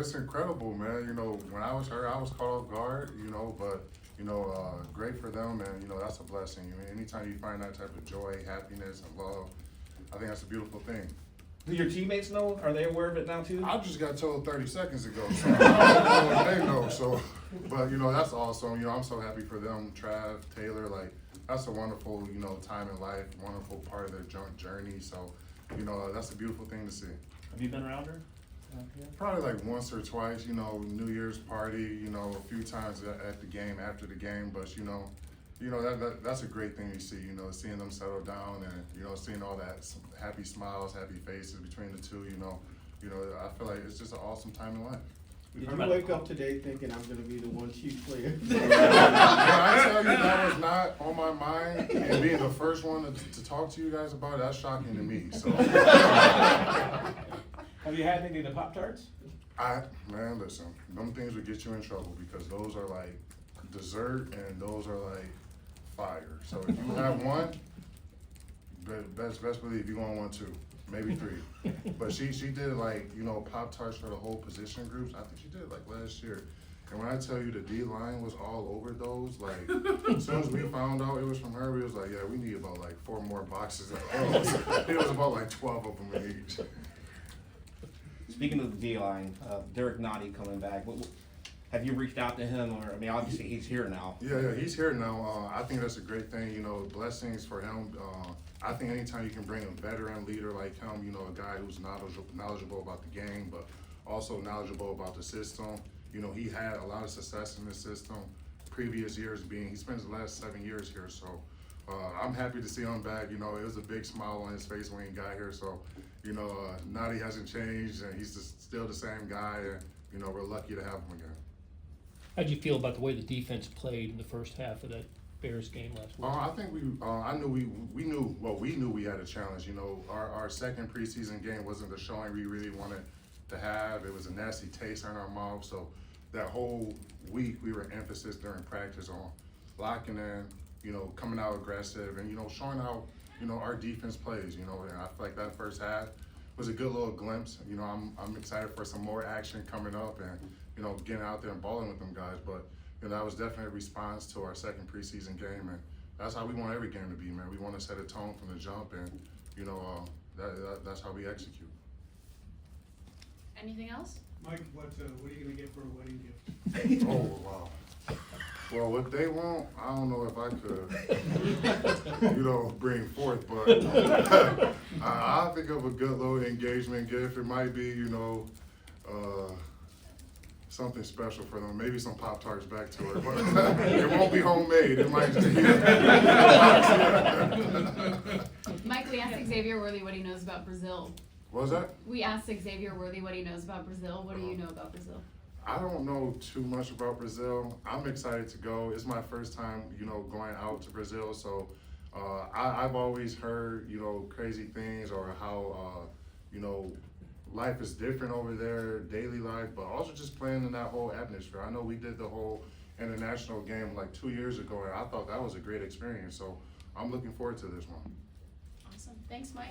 It's incredible, man. When I was hurt, I was caught off guard, but, great for them, and, that's a blessing. Anytime you find that type of joy, happiness, and love, I think that's a beautiful thing. Do your teammates know? Are they aware of it now too? I just got told 30 seconds ago, so I don't know if they know, so, but, that's awesome. I'm so happy for them, Trav, Taylor, like, that's a wonderful, time in life, wonderful part of their journey, so, that's a beautiful thing to see. Have you been around her? Yeah. Probably like once or twice, New Year's party, a few times at the game, after the game, but that's a great thing to see, seeing them settle down and, seeing all that happy smiles, happy faces between the two, I feel like it's just an awesome time in life. Did you wake up today thinking I'm gonna be the one chief player? When I tell you that was not on my mind, and being the first one to talk to you guys about it, that's shocking to me, so. Have you had any of the Pop-Tarts? Man, listen, them things would get you in trouble because those are like dessert and those are like fire. So if you have one, best believe you're gonna want two, maybe three. But she did like, Pop-Tarts for the whole position groups. I think she did like last year. And when I tell you the D line was all over those, like as soon as we found out it was from her, we was like, yeah, we need about like 4 more boxes of those. It was about like 12 of them in each. Speaking of the D-line, Derek Nottie coming back, have you reached out to him, or, obviously he's here now. Yeah, he's here now. I think that's a great thing, blessings for him. I think anytime you can bring a veteran leader like him, a guy who's knowledgeable about the game, but also knowledgeable about the system. He had a lot of success in the system, previous years he spent his last 7 years here, so I'm happy to see him back. It was a big smile on his face when he got here, so, Nadi hasn't changed, and he's still the same guy, and, we're lucky to have him again. How'd you feel about the way the defense played in the first half of that Bears game last week? I think we knew we had a challenge. Our second preseason game wasn't the showing we really wanted to have. It was a nasty taste in our mouth, so that whole week we were emphasis during practice on locking in, coming out aggressive and, showing how, our defense plays, and I feel like that first half was a good little glimpse. I'm excited for some more action coming up and, getting out there and balling with them guys. But, that was definitely a response to our second preseason game, and that's how we want every game to be, man. We want to set a tone from the jump, and, that's how we execute. Anything else? Mike, what are you gonna get for a wedding gift? Oh, wow. Well, what they want, I don't know if I could, bring forth, but I'll think of a good little engagement gift. It might be, something special for them. Maybe some Pop-Tarts back to her, but it won't be homemade. It might just be. Mike, we asked Xavier Worthy what he knows about Brazil. What was that? We asked Xavier Worthy what he knows about Brazil. What do you know about Brazil? I don't know too much about Brazil. I'm excited to go. It's my first time, going out to Brazil. So I've always heard, crazy things or how, life is different over there, daily life, but also just playing in that whole atmosphere. I know we did the whole international game like 2 years ago, and I thought that was a great experience. So I'm looking forward to this one. Awesome. Thanks, Mike.